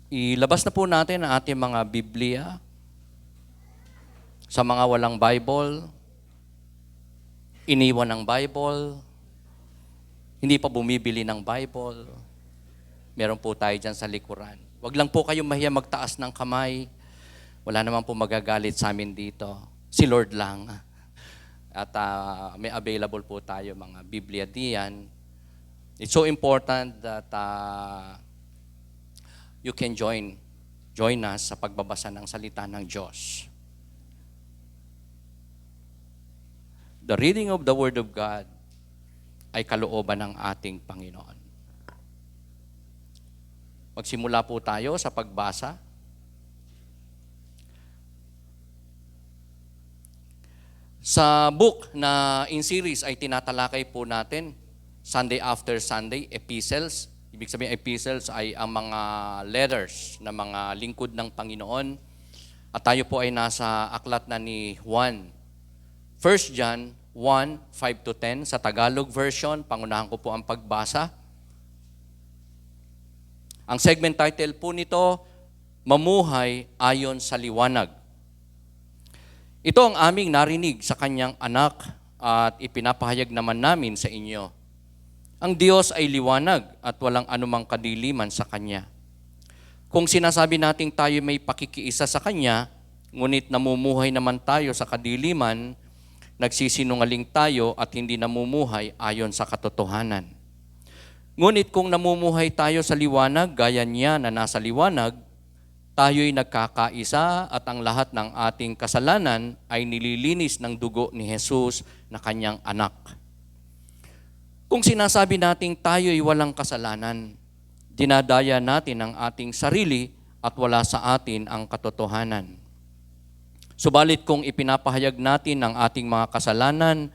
Ilabas na po natin ang ating mga Biblia sa mga walang Bible, iniwan ng Bible, hindi pa bumibili ng Bible. Meron po tayo dyan sa likuran. Huwag lang po kayong mahiya magtaas ng kamay. Wala naman po magagalit sa amin dito. Si Lord lang. At may available po tayo mga Biblia diyan. It's so important that you can join us sa pagbabasa ng salita ng Diyos. The reading of the Word of God ay kalooban ng ating Panginoon. Magsimula po tayo sa pagbasa. Sa book na in series ay tinatalakay po natin Sunday after Sunday, epistles. Ibig sabihin, epistles ay ang mga letters na mga lingkod ng Panginoon. At tayo po ay nasa aklat na ni Juan. 1 John 1, 5-10 sa Tagalog version. Pangunahan ko po ang pagbasa. Ang segment title po nito, Mamuhay Ayon sa Liwanag. Ito ang aming narinig sa kanyang anak at ipinapahayag naman namin sa inyo. Ang Diyos ay liwanag at walang anumang kadiliman sa Kanya. Kung sinasabi nating tayo may pakikiisa sa Kanya, ngunit namumuhay naman tayo sa kadiliman, nagsisinungaling tayo at hindi namumuhay ayon sa katotohanan. Ngunit kung namumuhay tayo sa liwanag, gaya niya na nasa liwanag, tayo'y nagkakaisa at ang lahat ng ating kasalanan ay nililinis ng dugo ni Jesus na Kanyang anak. Kung sinasabi nating tayo'y walang kasalanan, dinadaya natin ang ating sarili at wala sa atin ang katotohanan. Subalit kung ipinapahayag natin ang ating mga kasalanan,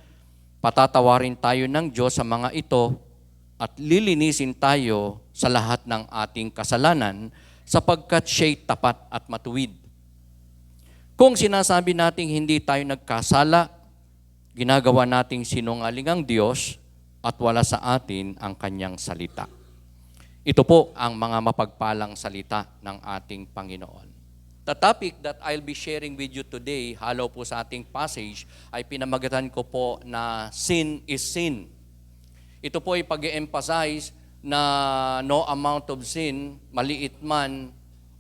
patatawarin tayo ng Diyos sa mga ito at lilinisin tayo sa lahat ng ating kasalanan sapagkat siya'y tapat at matuwid. Kung sinasabi nating hindi tayo nagkasala, ginagawa nating sinungaling ang Diyos at wala sa atin ang Kanyang salita. Ito po ang mga mapagpalang salita ng ating Panginoon. The topic that I'll be sharing with you today, halo po sa ating passage, ay pinamagatan ko po na sin is sin. Ito po ay pag-emphasize na no amount of sin, maliit man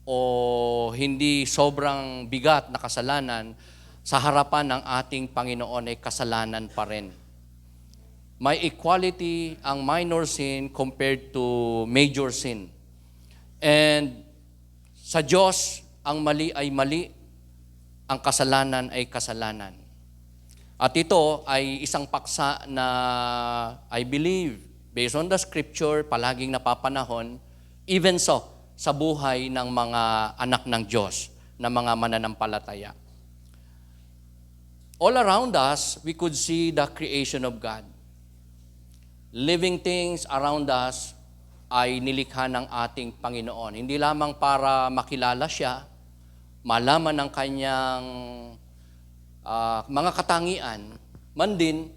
o hindi sobrang bigat na kasalanan, sa harapan ng ating Panginoon ay kasalanan pa rin. May equality ang minor sin compared to major sin. And sa Diyos, ang mali ay mali, ang kasalanan ay kasalanan. At ito ay isang paksa na I believe, based on the scripture, palaging napapanahon, even so, sa buhay ng mga anak ng Diyos, na mga mananampalataya. All around us, we could see the creation of God. Living things around us ay nilikha ng ating Panginoon. Hindi lamang para makilala siya, malaman ng kanyang mga katangian, man din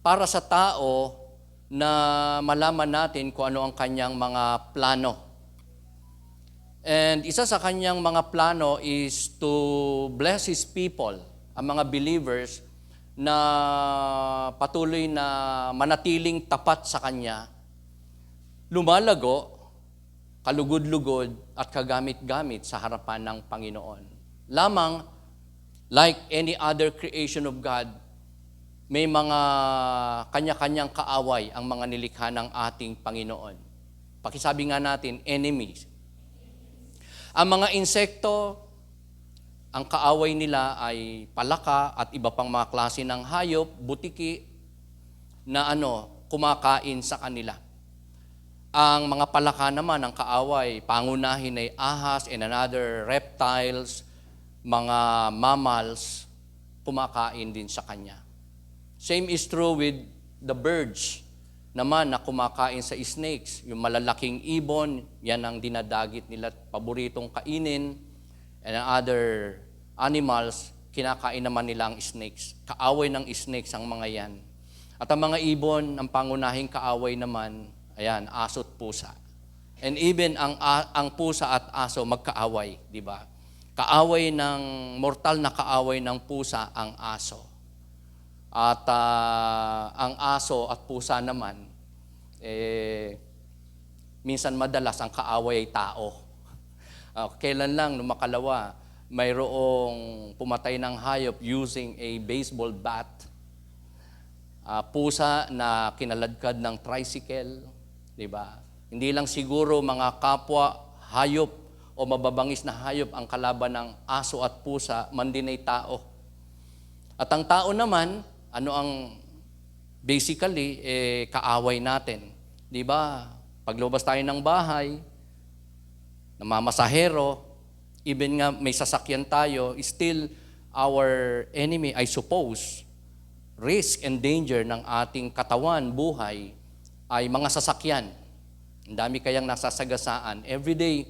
para sa tao na malaman natin kung ano ang kanyang mga plano. And isa sa kanyang mga plano is to bless His people, ang mga believers, na patuloy na manatiling tapat sa Kanya, lumalago, kalugod-lugod at kagamit-gamit sa harapan ng Panginoon. Lamang, like any other creation of God, may mga kanya-kanyang kaaway ang mga nilikha ng ating Panginoon. Pakisabi nga natin, enemies. Ang mga insekto, ang kaaway nila ay palaka at iba pang mga klase ng hayop, butiki, na kumakain sa kanila. Ang mga palaka naman, ang kaaway, pangunahin ay ahas and another reptiles, mga mammals, kumakain din sa kanya. Same is true with the birds naman na kumakain sa snakes. Yung malalaking ibon, yan ang dinadagit nila, paboritong kainin. And other animals, kinakain naman nila ang snakes. Kaaway ng snakes ang mga yan. At ang mga ibon, ang pangunahing kaaway naman, ayan, aso't pusa. And even ang pusa at aso magkaaway, di ba? Kaaway ng mortal na kaaway ng pusa ang aso. At ang aso at pusa naman, minsan madalas ang kaaway ay tao. Kailan lang, nung makalawa, mayroong pumatay ng hayop using a baseball bat. Pusa na kinaladkad ng tricycle, di ba? Hindi lang siguro mga kapwa hayop o mababangis na hayop ang kalaban ng aso at pusa, man din ay tao. At ang tao naman, ano ang basically, kaaway natin. Di ba? Paglabas tayo ng bahay, namamasahero, even nga may sasakyan tayo, still our enemy, I suppose, risk and danger ng ating katawan, buhay, ay mga sasakyan. Ang dami kayang nasasagasaan. Every day,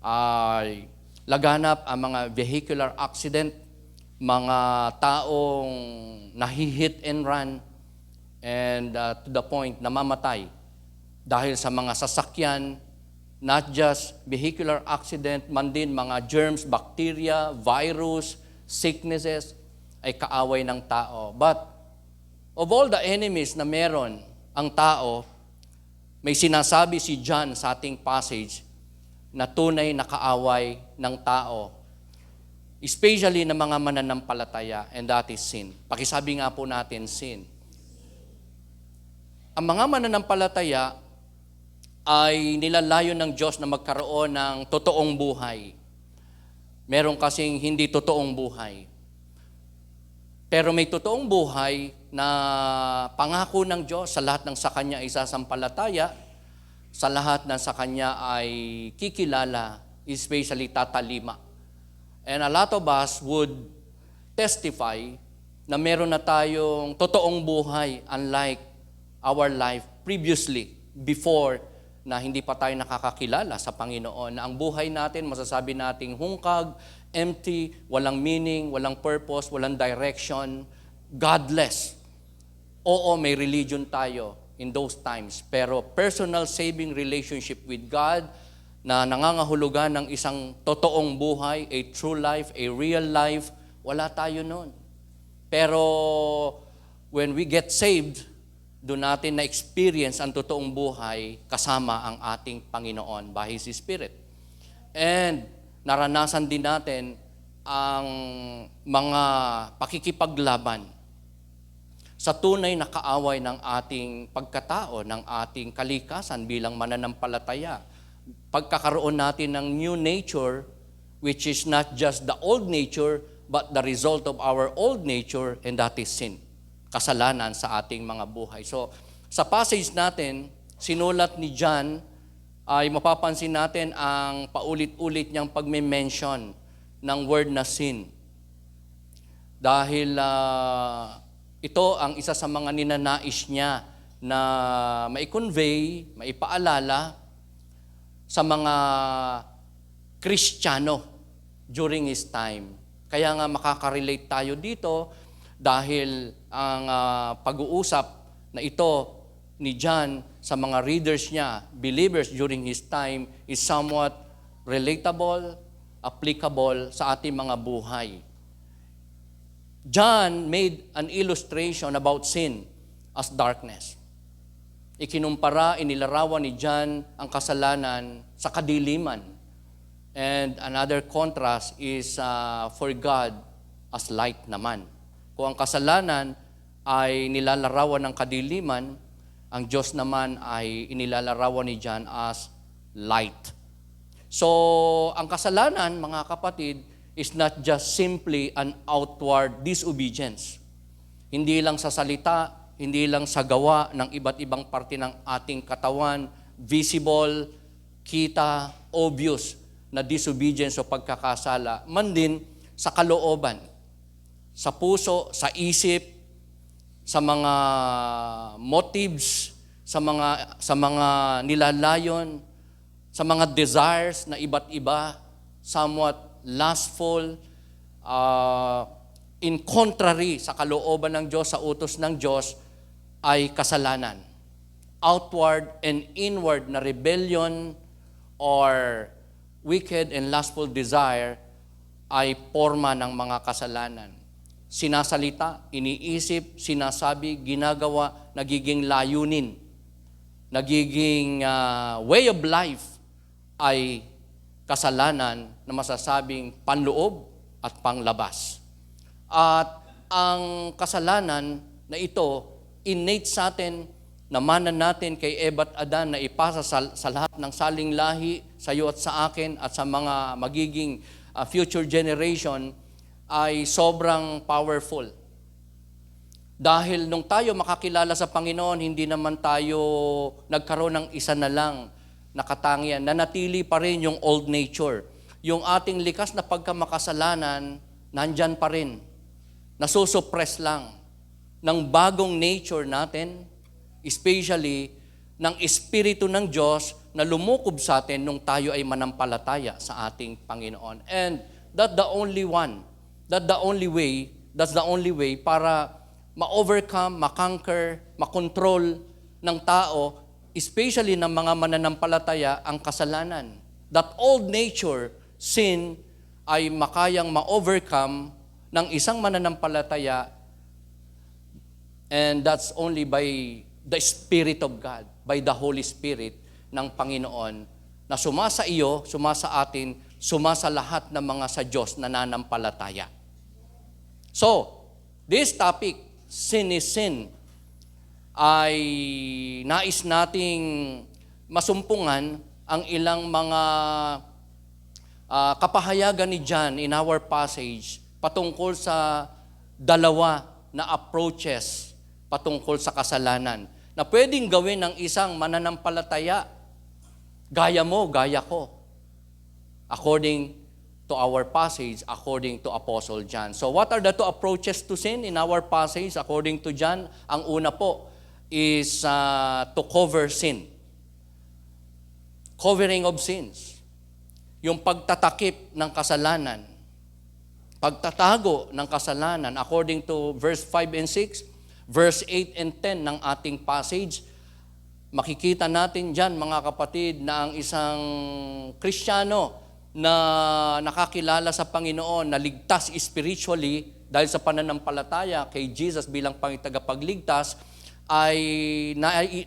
ay laganap ang mga vehicular accident, mga taong nahi-hit and run, and to the point namamatay dahil sa mga sasakyan, not just vehicular accident, man din mga germs, bacteria, virus, sicknesses, ay kaaway ng tao. But of all the enemies na meron ang tao, may sinasabi si John sa ating passage na tunay na kaaway ng tao, especially ng mga mananampalataya, and that is sin. Pakisabi nga po natin, sin. Ang mga mananampalataya ay nilalayo ng Diyos na magkaroon ng totoong buhay. Meron kasing hindi totoong buhay. Pero may totoong buhay na pangako ng Diyos sa lahat ng sa Kanya ay sasampalataya, sa lahat ng sa Kanya ay kikilala, especially tatalima. And a lot of us would testify na meron na tayong totoong buhay unlike our life previously, before na hindi pa tayo nakakakilala sa Panginoon. Na ang buhay natin, masasabi nating hungkag, empty, walang meaning, walang purpose, walang direction, godless. Oo, may religion tayo in those times, pero personal saving relationship with God na nangangahulugan ng isang totoong buhay, a true life, a real life, wala tayo noon. Pero when we get saved, doon natin na-experience ang totoong buhay kasama ang ating Panginoon by His Spirit. And naranasan din natin ang mga pakikipaglaban sa tunay na kaaway ng ating pagkatao, ng ating kalikasan bilang mananampalataya. Pagkakaroon natin ng new nature, which is not just the old nature, but the result of our old nature, and that is sin. Kasalanan sa ating mga buhay. So, sa passage natin, sinulat ni John, ay mapapansin natin ang paulit-ulit niyang pagme-mention ng word na sin. Dahil ito ang isa sa mga ninanais niya na mai-convey, maipaalala sa mga Kristiyano during his time. Kaya nga makaka-relate tayo dito dahil ang pag-uusap na ito ni John sa mga readers niya, believers during his time, is somewhat relatable, applicable sa ating mga buhay. John made an illustration about sin as darkness. Ikinumpara, inilarawan ni John ang kasalanan sa kadiliman. And another contrast is for God as light naman. Kung ang kasalanan ay nilalarawan ng kadiliman, ang Diyos naman ay inilalarawan ni John as light. So, ang kasalanan, mga kapatid, is not just simply an outward disobedience. Hindi lang sa salita, hindi lang sa gawa ng iba't ibang parte ng ating katawan, visible, kita, obvious na disobedience o pagkakasala, man din sa kalooban, sa puso, sa isip, sa mga motives, sa mga nilalayon, sa mga desires na iba't iba, somewhat lustful, in contrary sa kalooban ng Diyos, sa utos ng Diyos, ay kasalanan. Outward and inward na rebellion or wicked and lustful desire ay forma ng mga kasalanan. Sinasalita, iniisip, sinasabi, ginagawa, nagiging layunin, nagiging way of life ay kasalanan na masasabing panloob at panglabas. At ang kasalanan na ito, innate sa atin, namanan natin kay Eva at Adan na ipasa sa lahat ng saling lahi, sa iyo at sa akin at sa mga magiging future generation, ay sobrang powerful. Dahil nung tayo makakilala sa Panginoon, hindi naman tayo nagkaroon ng isa na lang na katangian. Nanatili pa rin yung old nature. Yung ating likas na pagkamakasalanan, nandyan pa rin. Nasusuppress lang ng bagong nature natin, especially ng Espiritu ng Diyos na lumukob sa atin nung tayo ay manampalataya sa ating Panginoon. And that's the only way para ma-overcome, ma-conquer, ma-control ng tao, especially ng mga mananampalataya, ang kasalanan. That old nature, sin, ay makayang ma-overcome ng isang mananampalataya, and that's only by the Spirit of God, by the Holy Spirit ng Panginoon, na sumasa iyo, sumasa atin, sumasa lahat ng mga sa Diyos na nananampalataya. So, this topic, sin is sin, ay nais nating masumpungan ang ilang mga kapahayagan ni John in our passage patungkol sa dalawa na approaches patungkol sa kasalanan na pwedeng gawin ng isang mananampalataya, gaya mo, gaya ko, according to our passage, according to Apostle John. So what are the two approaches to sin in our passage according to John? Ang una po is to cover sin. Covering of sins. Yung pagtatakip ng kasalanan. Pagtatago ng kasalanan according to verse 5 and 6, verse 8 and 10 ng ating passage, makikita natin dyan, mga kapatid, na ang isang Kristiyano na nakakilala sa Panginoon, na ligtas spiritually dahil sa pananampalataya kay Jesus bilang Pangitagapagligtas, ay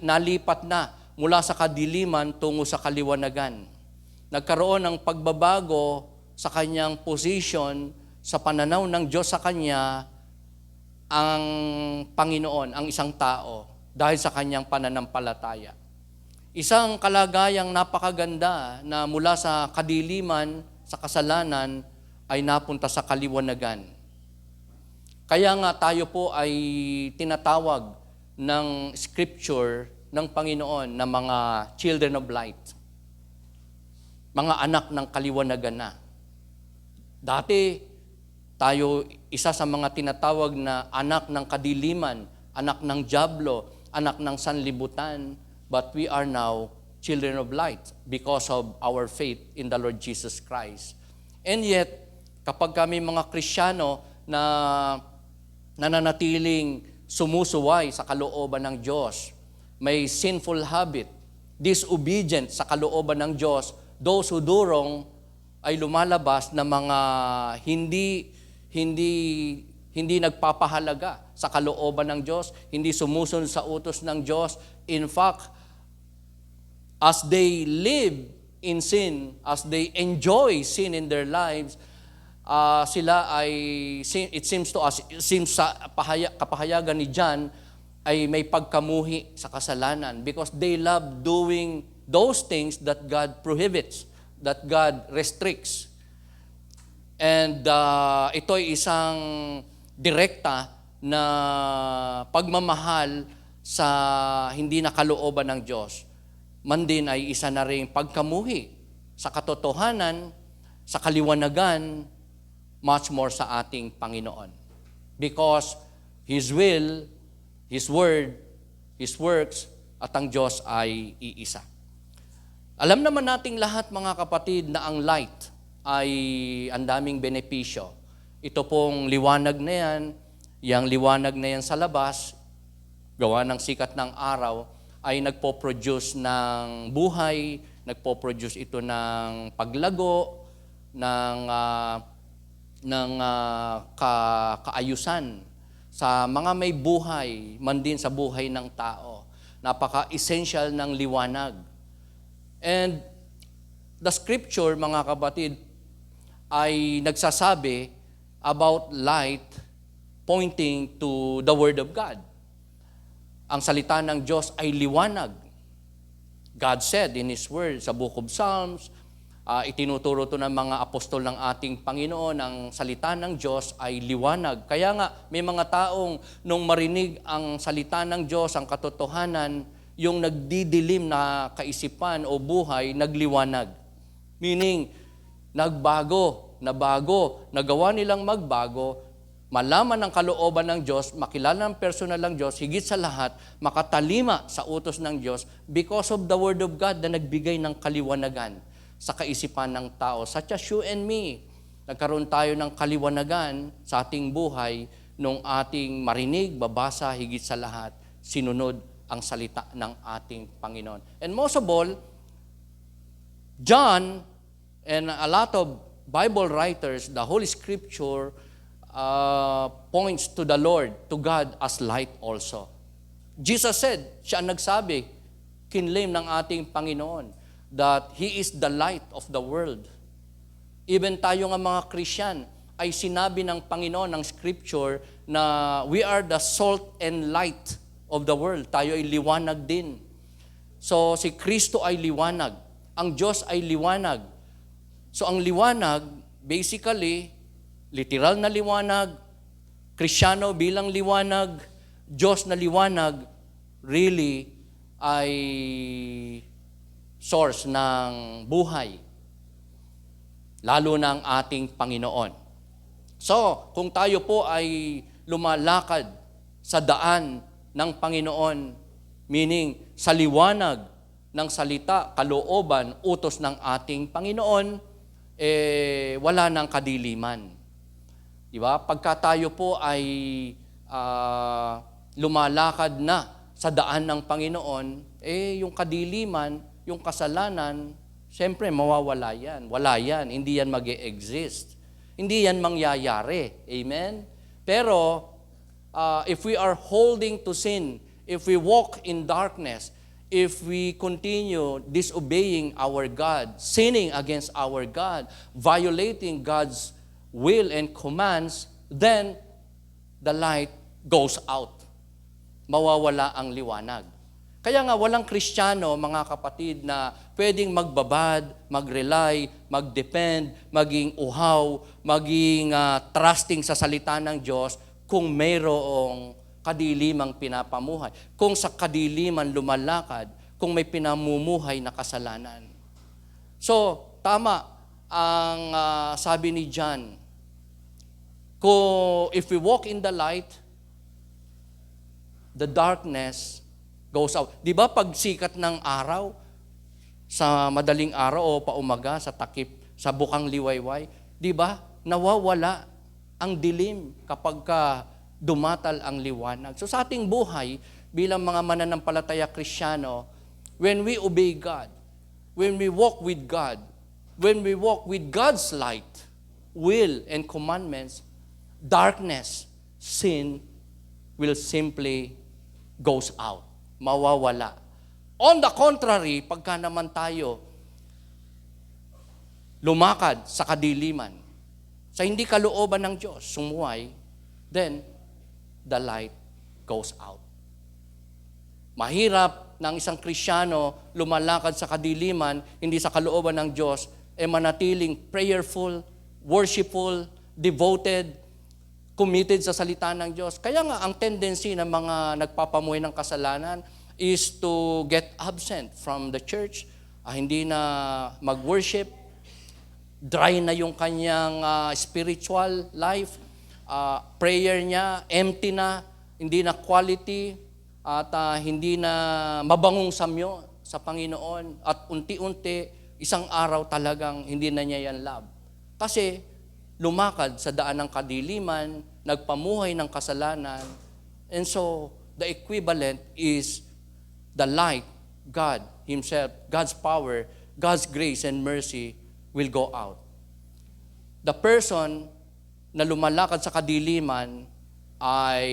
nalipat na mula sa kadiliman tungo sa kaliwanagan. Nagkaroon ng pagbabago sa kanyang position sa pananaw ng Diyos sa kanya, ang Panginoon, ang isang tao, dahil sa kanyang pananampalataya. Isang kalagayang napakaganda na mula sa kadiliman, sa kasalanan, ay napunta sa kaliwanagan. Kaya nga tayo po ay tinatawag ng Scripture ng Panginoon na mga children of light. Mga anak ng kaliwanagan na. Dati, tayo isa sa mga tinatawag na anak ng kadiliman, anak ng dyablo, anak ng sanlibutan, but we are now children of light because of our faith in the Lord Jesus Christ. And yet, kapag kami mga Kristiyano na nananatiling sumusuway sa kalooban ng Diyos, may sinful habit, disobedient sa kalooban ng Diyos, those who do wrong ay lumalabas na mga hindi nagpapahalaga sa kalooban ng Diyos, hindi sumusunod sa utos ng Diyos. In fact, as they live in sin, as they enjoy sin in their lives, sila ay, it seems to us, sa kapahayagan ni John, ay may pagkamuhi sa kasalanan because they love doing those things that God prohibits, that God restricts. And ito ay isang direkta na pagmamahal sa hindi nakalooban ng Diyos. Man din ay isa na rin pagkamuhi sa katotohanan, sa kaliwanagan, much more sa ating Panginoon. Because His will, His word, His works, at ang Diyos ay iisa. Alam naman nating lahat, mga kapatid, na ang light ay ang daming benepisyo. Ito pong liwanag na yan, yung liwanag na yan sa labas, gawa ng sikat ng araw, ay nagpo-produce ng buhay, nagpo-produce ito ng paglago, kaayusan sa mga may buhay, man din sa buhay ng tao. Napaka-essential ng liwanag. And the scripture, mga kapatid, ay nagsasabi about light pointing to the Word of God. Ang salita ng Diyos ay liwanag. God said in His Word sa Book of Psalms, itinuturo to ng mga apostol ng ating Panginoon, ang salita ng Diyos ay liwanag. Kaya nga, may mga taong nung marinig ang salita ng Diyos, ang katotohanan, yung nagdidilim na kaisipan o buhay, nagliwanag. Meaning, nagbago, nagawa nilang magbago, malaman ang kalooban ng Diyos, makilala ang personal ng Diyos, higit sa lahat, makatalima sa utos ng Diyos because of the Word of God na nagbigay ng kaliwanagan sa kaisipan ng tao. Such as you and me, nagkaroon tayo ng kaliwanagan sa ating buhay nung ating marinig, babasa, higit sa lahat, sinunod ang salita ng ating Panginoon. And most of all, John and a lot of Bible writers, the Holy Scripture points to the Lord, to God as light also. Jesus said, siya ang nagsabi, kinlaim ng ating Panginoon, that He is the light of the world. Even tayo nga mga Christian, ay sinabi ng Panginoon ng Scripture na we are the salt and light of the world. Tayo ay liwanag din. So si Kristo ay liwanag. Ang Diyos ay liwanag. So ang liwanag, basically, literal na liwanag, Kristiyano bilang liwanag, Diyos na liwanag, really ay source ng buhay. Lalo na ang ating Panginoon. So, kung tayo po ay lumalakad sa daan ng Panginoon, meaning sa liwanag ng salita, kalooban, utos ng ating Panginoon, wala nang kadiliman. Diba? Pagka tayo po ay lumalakad na sa daan ng Panginoon, yung kadiliman, yung kasalanan, siyempre mawawala yan. Wala yan. Hindi yan mag-e-exist. Hindi yan mangyayari. Amen? Pero, if we are holding to sin, if we walk in darkness, if we continue disobeying our God, sinning against our God, violating God's will and commands, then the light goes out. Mawawala ang liwanag. Kaya nga walang Kristiyano, mga kapatid, na pwedeng magbabad, mag-rely, mag-depend, maging uhaw, maging trusting sa salita ng Diyos kung mayroong kadilimang pinapamuhay. Kung sa kadiliman lumalakad, kung may pinamumuhay na kasalanan. So, tama ang sabi ni John, if we walk in the light, the darkness goes out. Di ba pag sikat ng araw, sa madaling araw o paumaga, sa takip, sa bukang liwayway, di ba nawawala ang dilim kapag dumatal ang liwanag. So sa ating buhay, bilang mga mananampalataya Kristiyano, when we obey God, when we walk with God, when we walk with God's light, will, and commandments, darkness, sin, will simply goes out. Mawawala. On the contrary, pagka naman tayo lumakad sa kadiliman, sa hindi kalooban ng Diyos, sumuway, then the light goes out. Mahirap ng isang Kristiyano lumalakad sa kadiliman, hindi sa kalooban ng Diyos, manatiling prayerful, worshipful, devoted, committed sa salita ng Diyos. Kaya nga, ang tendency ng mga nagpapamuhay ng kasalanan is to get absent from the church, hindi na mag-worship, dry na yung kanyang spiritual life, prayer niya, empty na, hindi na quality, at hindi na mabangong samyo sa Panginoon, at unti-unti, isang araw talagang hindi na niya yan love. Kasi, lumakad sa daan ng kadiliman, nagpamuhay ng kasalanan, and so, the equivalent is the light, God Himself, God's power, God's grace and mercy will go out. The person na lumalakad sa kadiliman ay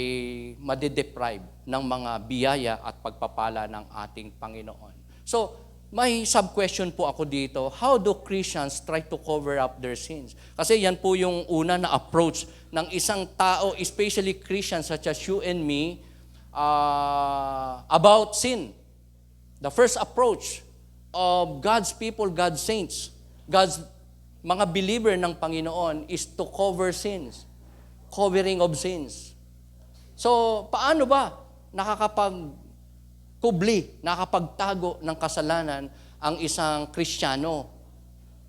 madedeprive ng mga biyaya at pagpapala ng ating Panginoon. So, may sub-question po ako dito, how do Christians try to cover up their sins? Kasi yan po yung una na approach ng isang tao, especially Christians such as you and me, about sin. The first approach of God's people, God's saints, God's mga believer ng Panginoon is to cover sins. Covering of sins. So, paano ba nakakapagtago ng kasalanan ang isang Kristiyano?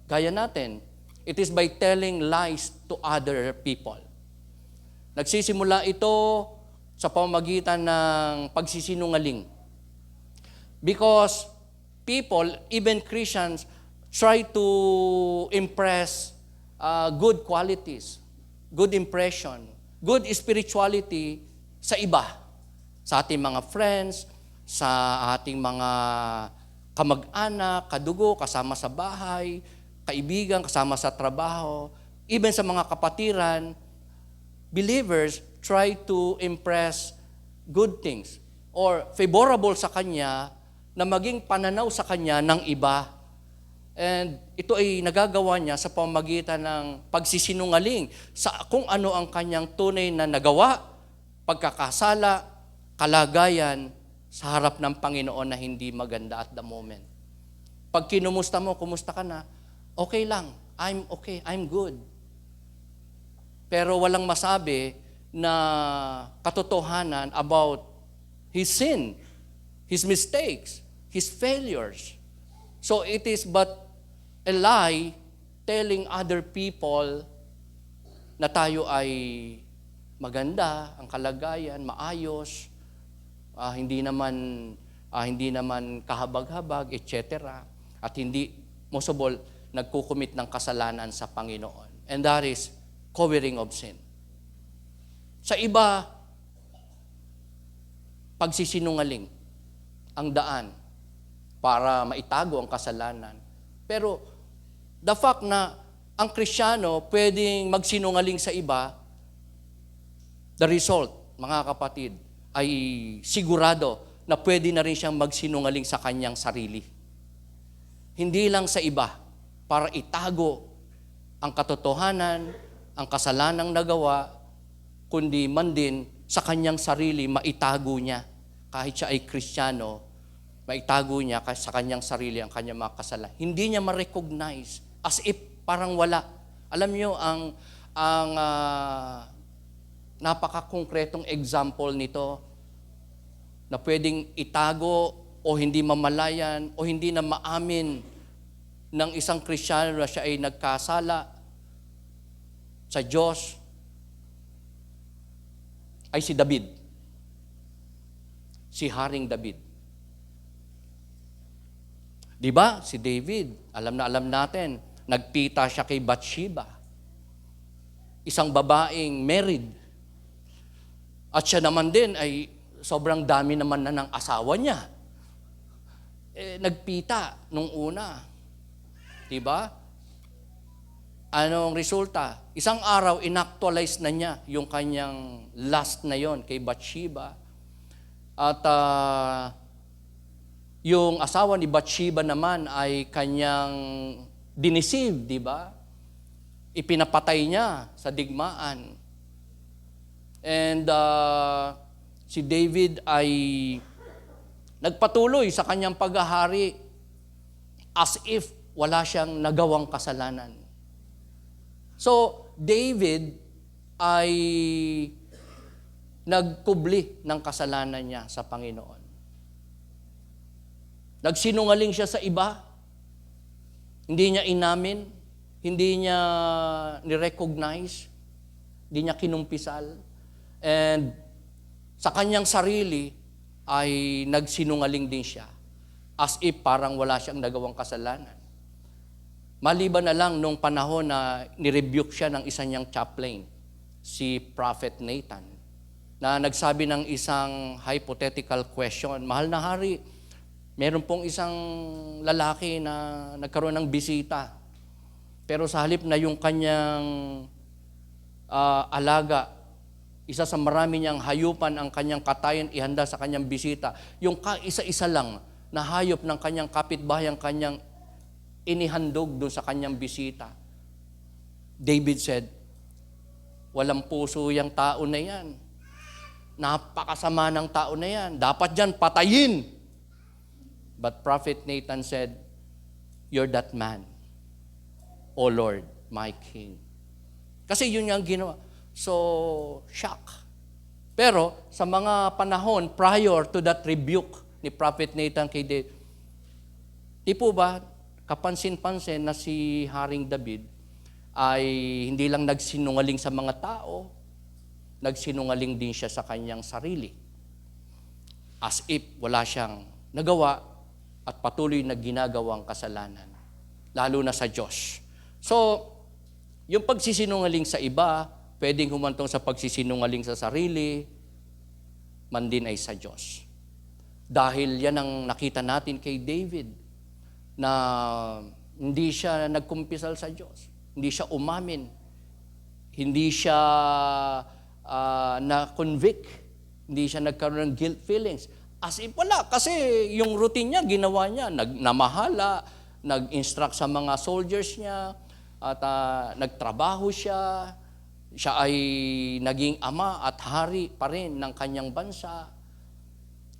Gaya natin, it is by telling lies to other people. Nagsisimula ito sa pamamagitan ng pagsisinungaling. Because people, even Christians, try to impress good qualities, good impression, good spirituality sa iba, sa ating mga friends, sa ating mga kamag-anak, kadugo, kasama sa bahay, kaibigan, kasama sa trabaho, even sa mga kapatiran. Believers try to impress good things or favorable sa kanya na maging pananaw sa kanya ng iba. And ito ay nagagawa niya sa pamamagitan ng pagsisinungaling sa kung ano ang kanyang tunay na nagawa, pagkakasala, kalagayan sa harap ng Panginoon na hindi maganda at the moment. Pag kinumusta mo, kumusta ka na? Okay lang, I'm okay, I'm good. Pero walang masabi na katotohanan about his sin, his mistakes, his failures. So it is but a lie telling other people na tayo ay maganda, ang kalagayan, maayos, hindi naman kahabag-habag, etc. At hindi, most of all, nagkukumit ng kasalanan sa Panginoon. And that is covering of sin. Sa iba, pagsisinungaling ang daan para maitago ang kasalanan. Pero the fact na ang Kristiyano pwedeng magsinungaling sa iba, the result, mga kapatid, ay sigurado na pwede na rin siyang magsinungaling sa kanyang sarili. Hindi lang sa iba, para itago ang katotohanan, ang kasalanang nagawa, kundi man din sa kanyang sarili, maitago niya. Kahit siya ay Kristiyano, maitago niya sa kanyang sarili ang kanyang mga kasalanan. Hindi niya ma-recognize as if parang wala. Alam niyo, ang napaka-konkretong example nito na pwedeng itago o hindi mamalayan o hindi na maamin ng isang Kristiyano na siya ay nagkasala sa Diyos ay si David. Si Haring David. Di ba? Si David, alam natin, nagpita siya kay Bathsheba. Isang babaeng married. At siya naman din ay sobrang dami naman na ng asawa niya. Nagpita nung una. Diba? Anong resulta? Isang araw, inactualize na niya yung kanyang lust na yon kay Bathsheba. At yung asawa ni Bathsheba naman ay kanyang diniceive, diba? Ipinapatay niya sa digmaan. And si David ay nagpatuloy sa kanyang paghahari as if wala siyang nagawang kasalanan. So, David ay nagkubli ng kasalanan niya sa Panginoon. Nagsinungaling siya sa iba, hindi niya inamin, hindi niya ni-recognize, hindi niya kinumpisal. And sa kanyang sarili ay nagsinungaling din siya as if parang wala siyang nagawang kasalanan. Maliban na lang nung panahon na nirebuke siya ng isa niyang chaplain, si Prophet Nathan, na nagsabi ng isang hypothetical question, Mahal na Hari, Meron pong isang lalaki na nagkaroon ng bisita. Pero sa halip na yung kanyang alaga, isa sa marami niyang hayupan ang kanyang katayan ihanda sa kanyang bisita, yung isa-isa lang na hayop ng kanyang kapitbahay ang kanyang inihandog doon sa kanyang bisita. David said, walang puso yung tao na yan. Napakasama ng tao na yan. Dapat dyan patayin. But Prophet Nathan said, you're that man, O Lord, my King. Kasi yun yung ginawa. So, shock. Pero sa mga panahon prior to that rebuke ni Prophet Nathan kay David, di po ba, kapansin-pansin na si Haring David ay hindi lang nagsinungaling sa mga tao, nagsinungaling din siya sa kanyang sarili. As if wala siyang nagawa at patuloy na ginagawang kasalanan, lalo na sa Diyos. So, yung pagsisinungaling sa iba, pwedeng humantong sa pagsisinungaling sa sarili, man din ay sa Diyos. Dahil yan ang nakita natin kay David, na hindi siya nagkumpisal sa Diyos. Hindi siya umamin. Hindi siya na-convict. Hindi siya nagkaroon ng guilt feelings. As if wala. Kasi yung routine niya, ginawa niya. Namahala, nag-instruct sa mga soldiers niya, at nagtrabaho siya. Siya ay naging ama at hari pa rin ng kanyang bansa.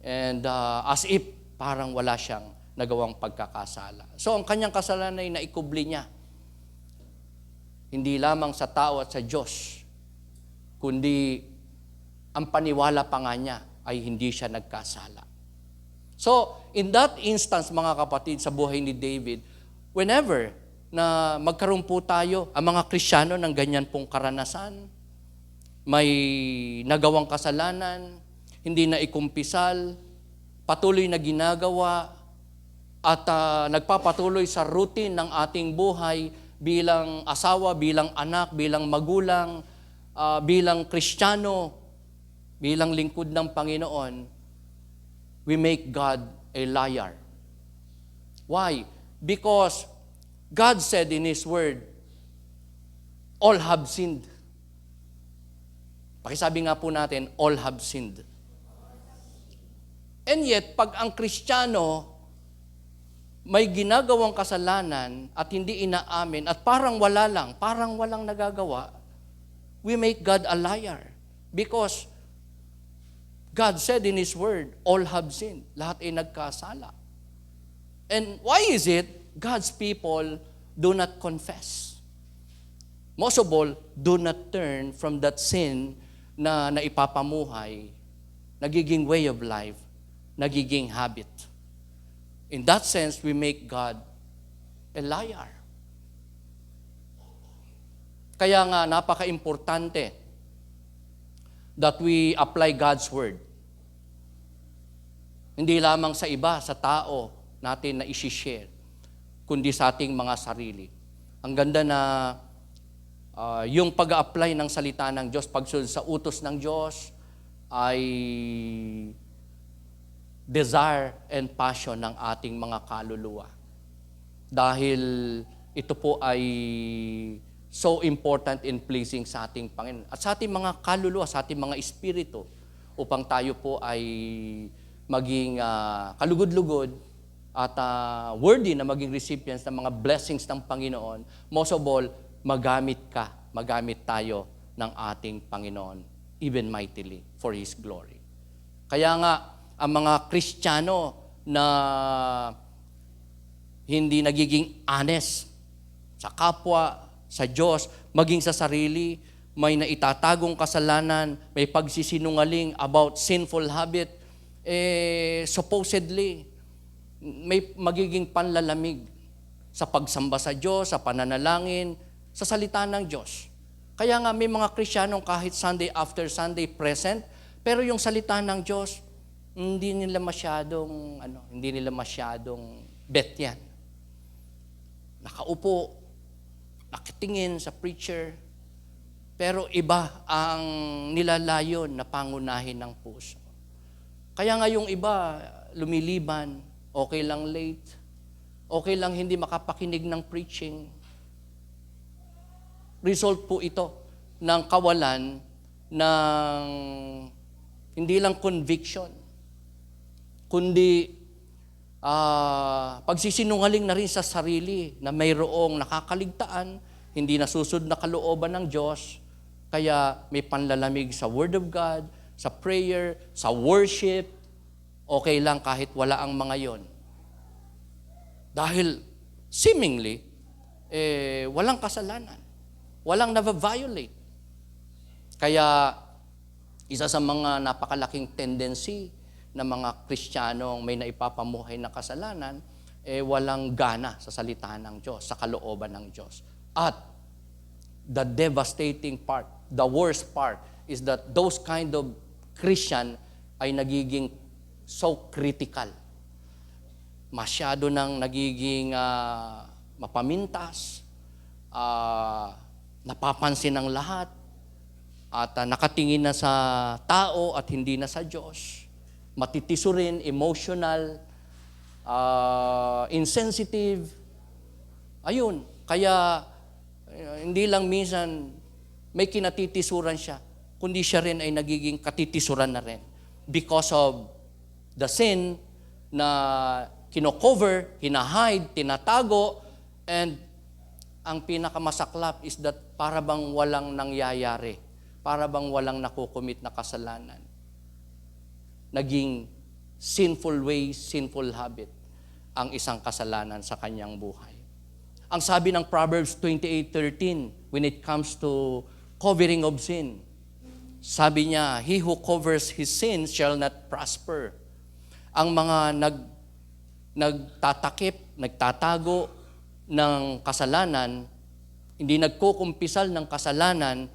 And as if parang wala siyang nagawang pagkakasala. So ang kanyang kasalanan ay naikubli niya. Hindi lamang sa tao at sa Diyos, kundi ang paniwala pa nga niya ay hindi siya nagkasala. So, in that instance, mga kapatid, sa buhay ni David, whenever na magkaroon po tayo, ang mga Kristiyano ng ganyan pong karanasan, may nagawang kasalanan, hindi na ikumpisal, patuloy na ginagawa, at nagpapatuloy sa routine ng ating buhay bilang asawa, bilang anak, bilang magulang, bilang Kristiyano, bilang lingkod ng Panginoon, we make God a liar. Why? Because God said in His Word, all have sinned. Pakisabi nga po natin, all have sinned. And yet, pag ang Kristiyano may ginagawang kasalanan at hindi inaamin at parang wala lang, parang walang nagagawa, we make God a liar. Because God said in His Word, all have sinned. Lahat ay nagkasala. And why is it God's people do not confess? Most of all, do not turn from that sin na naipapamuhay, nagiging way of life, nagiging habit. In that sense, we make God a liar. Kaya nga, napaka-importante that we apply God's Word. Hindi lamang sa iba, sa tao natin na isi-share, kundi sa ating mga sarili. Ang ganda na yung pag-apply ng salita ng Diyos, pagsunod sa utos ng Diyos, ay desire and passion ng ating mga kaluluwa. Dahil ito po ay so important in pleasing sa ating Panginoon. At sa ating mga kaluluwa, sa ating mga espiritu, upang tayo po ay maging kalugod-lugod at worthy na maging recipients ng mga blessings ng Panginoon. Most of all, magamit tayo ng ating Panginoon, even mightily, for His glory. Kaya nga, ang mga Kristiyano na hindi nagiging honest sa kapwa, sa Diyos, maging sa sarili, may naitatagong kasalanan, may pagsisinungaling about sinful habit, supposedly, may magiging panlalamig sa pagsamba sa Diyos, sa pananalangin, sa salita ng Diyos. Kaya nga may mga Kristiyanong kahit Sunday after Sunday present, pero yung salita ng Diyos, hindi nila masyadong bet yan. Nakaupo, nakitingin sa preacher, pero iba ang nilalayon na pangunahin ng puso. Kaya nga yung iba, lumiliban, okay lang late, okay lang hindi makapakinig ng preaching. Result po ito ng kawalan ng hindi lang conviction, kundi pagsisinungaling na rin sa sarili na mayroong nakakaligtaan, hindi nasusunod na kalooban ng Diyos, kaya may panlalamig sa Word of God, sa prayer, sa worship, okay lang kahit wala ang mga yon. Dahil seemingly, walang kasalanan. Walang na-violate. Kaya, isa sa mga napakalaking tendency ng mga Kristiyanong may naipapamuhay na kasalanan, walang gana sa salita ng Diyos, sa kalooban ng Diyos. At the devastating part, the worst part, is that those kind of Christian ay nagiging so critical. Masyado nang nagiging mapamintas, napapansin ng lahat, at nakatingin na sa tao at hindi na sa Diyos. Matitiso rin, emotional, insensitive. Ayun, kaya hindi lang minsan may kinatitisuran siya, kundi siya rin ay nagiging katitisuran na rin. Because of the sin na kino-cover, hinahide, tinatago, and ang pinakamasaklap is that para bang walang nangyayari, para bang walang nakukumit na kasalanan. Naging sinful way, sinful habit ang isang kasalanan sa kanyang buhay. Ang sabi ng Proverbs 28:13, when it comes to covering of sin, sabi niya, he who covers his sins shall not prosper. Ang mga nagtatakip, nagtatago ng kasalanan, hindi nagkukumpisal ng kasalanan,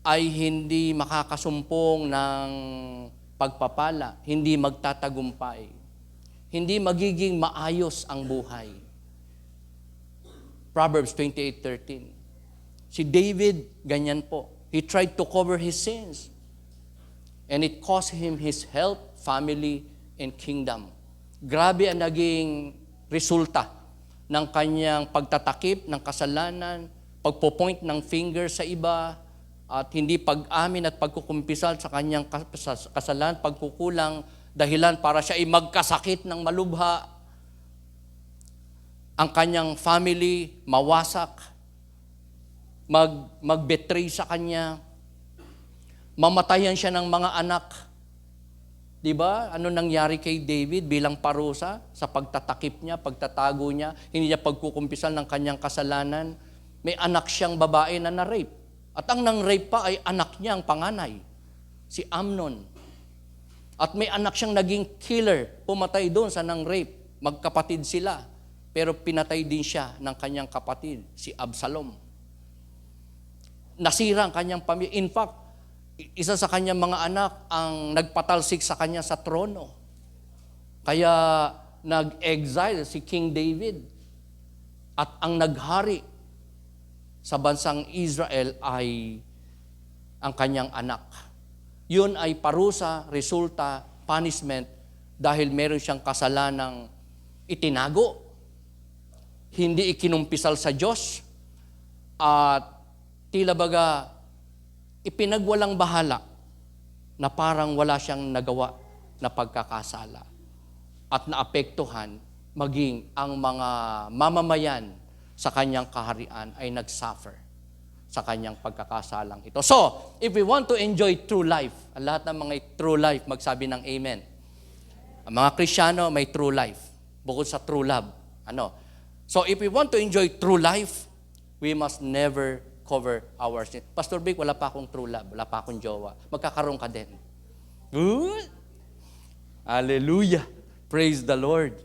ay hindi makakasumpong ng pagpapala, hindi magtatagumpay, hindi magiging maayos ang buhay. Proverbs 28:13. Si David, ganyan po. He tried to cover his sins. And it cost him his health, family, and kingdom. Grabe ang naging resulta ng kanyang pagtatakip ng kasalanan, pagpo-point ng finger sa iba, at hindi pag-amin at pagkukumpisal sa kanyang kasalanan, pagkukulang, dahilan para siya ay magkasakit ng malubha. Ang kanyang family mawasak, mag-betray sa kanya, mamatayan siya ng mga anak. Diba? Ano nangyari kay David bilang parusa sa pagtatakip niya, pagtatago niya, hindi niya pagkukumpisal ng kanyang kasalanan? May anak siyang babae na na-rape. At ang nang-rape pa ay anak niya, ang panganay, si Amnon. At may anak siyang naging killer, pumatay doon sa nang-rape. Magkapatid sila, pero pinatay din siya ng kanyang kapatid, si Absalom. Nasira ang kanyang pamilya. In fact, isa sa kanyang mga anak ang nagpatalsik sa kanya sa trono. Kaya nag-exile si King David. At ang naghari sa bansang Israel ay ang kanyang anak. Yun ay parusa, resulta, punishment dahil meron siyang kasalanang itinago, hindi ikinumpisal sa Diyos, at tila baga ipinagwalang bahala na parang wala siyang nagawa na pagkakasala at naapektuhan maging ang mga mamamayan sa kanyang kaharian ay nagsuffer sa kanyang pagkakasalang ito. So, if we want to enjoy true life, ang lahat ng mga true life, magsabi ng amen. Ang mga Kristiyano may true life, bukod sa true love. So, if we want to enjoy true life, we must never cover our sin. Pastor Vic, wala pa akong true love, wala pa akong jowa. Magkakaroon ka din. Hallelujah. Praise the Lord.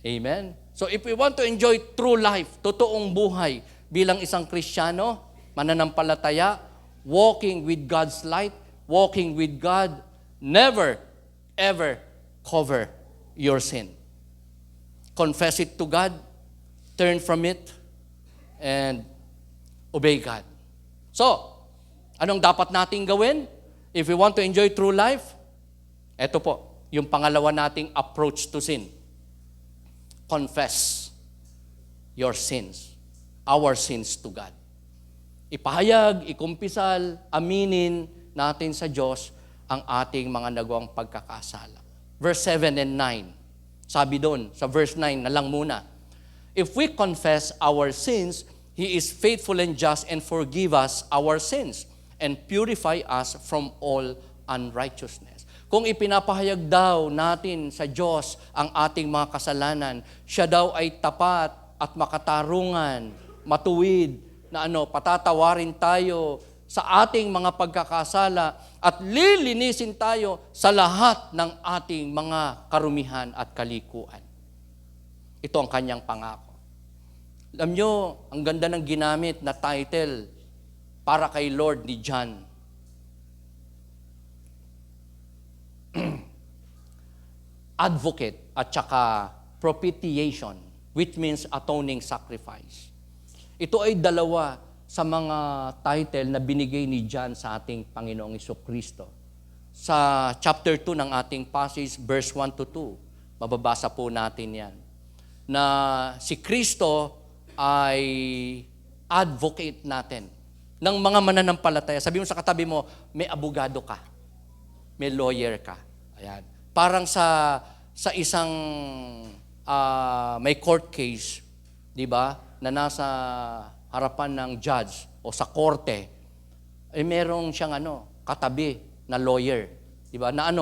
Amen. So if we want to enjoy true life, totoong buhay bilang isang Kristiyano, mananampalataya, walking with God's light, walking with God, never, ever cover your sin. Confess it to God, turn from it, and obey God. So, anong dapat nating gawin if we want to enjoy true life? Ito po, yung pangalawa nating approach to sin. confess your sins, our sins to God. Ipahayag, ikumpisal, aminin natin sa Diyos ang ating mga nagawang pagkakasala. Verse 7 and 9. Sabi doon, sa verse 9 na lang muna. If we confess our sins, He is faithful and just and forgive us our sins and purify us from all unrighteousness. Kung ipinapahayag daw natin sa Diyos ang ating mga kasalanan, siya daw ay tapat at makatarungan, matuwid, na patatawarin tayo sa ating mga pagkakasala at lilinisin tayo sa lahat ng ating mga karumihan at kalikuan. Ito ang kanyang pangako. Alam nyo, ang ganda ng ginamit na title para kay Lord ni John. Advocate at saka propitiation, which means atoning sacrifice. Ito ay dalawa sa mga title na binigay ni John sa ating Panginoong Jesucristo. Sa chapter 2 ng ating passage, verse 1 to 2, mababasa po natin yan, na si Kristo ay advocate natin ng mga mananampalataya. Sabi mo sa katabi mo, may abogado ka, may lawyer ka. Ayan. Parang sa isang may court case, di ba, na nasa harapan ng judge o sa korte, ay merong siyang katabi na lawyer. Di ba? Na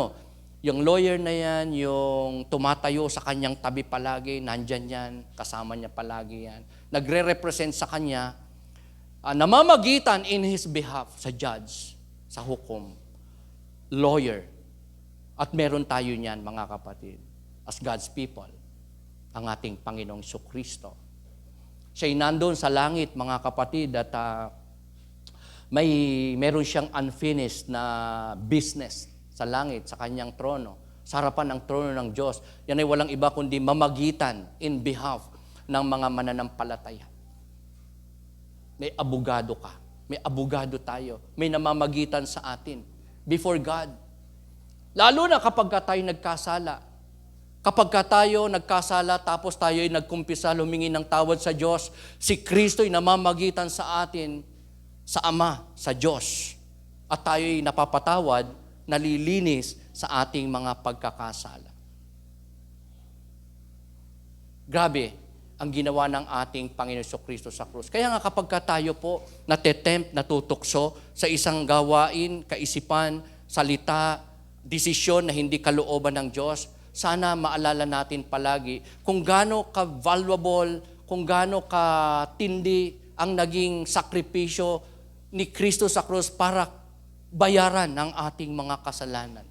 yung lawyer na yan, yung tumatayo sa kanyang tabi palagi, nandyan yan, kasama niya palagi yan. Nagre-represent sa kanya, namamagitan in his behalf sa judge, sa hukom, lawyer. At meron tayo niyan, mga kapatid, as God's people, ang ating Panginoong Jesucristo. Siya'y nandun sa langit, mga kapatid, at meron siyang unfinished na business sa langit, sa kanyang trono, sa harapan ng trono ng Diyos. Yan ay walang iba kundi mamagitan in behalf ng mga mananampalataya. May abogado ka. May abogado tayo. May namamagitan sa atin before God. Lalo na kapag tayo nagkasala. Kapag tayo nagkasala, tapos tayo ay nagkumpisa, humingi ng tawad sa Diyos, si Kristo ay namamagitan sa atin, sa Ama, sa Diyos. At tayo ay napapatawad, nalilinis sa ating mga pagkakasala. Grabe ang ginawa ng ating Panginoon Jesucristo sa krus. Kaya nga kapag tayo po natetempt, natutukso sa isang gawain, kaisipan, salita, desisyon na hindi kalooban ng Diyos, sana maalala natin palagi kung gaano ka-valuable, kung gaano ka-tindi ang naging sakripisyo ni Kristo sa krus para bayaran ang ating mga kasalanan.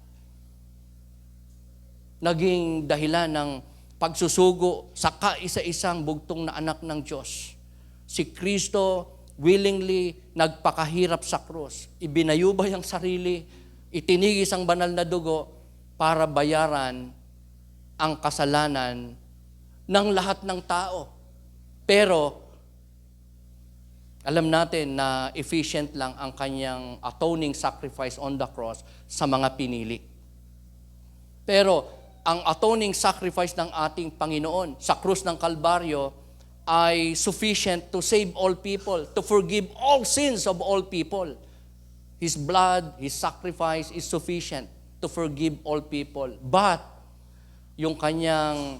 Naging dahilan ng pagsusugo sa kaisa-isang bugtong na anak ng Diyos. Si Kristo willingly nagpakahirap sa krus. Ibinayubay ang sarili, itinigis ang banal na dugo para bayaran ang kasalanan ng lahat ng tao. Pero, alam natin na efficient lang ang kanyang atoning sacrifice on the cross sa mga pinili. Pero, ang atoning sacrifice ng ating Panginoon sa krus ng Kalbaryo ay sufficient to save all people, to forgive all sins of all people. His blood, His sacrifice is sufficient to forgive all people. But, yung kanyang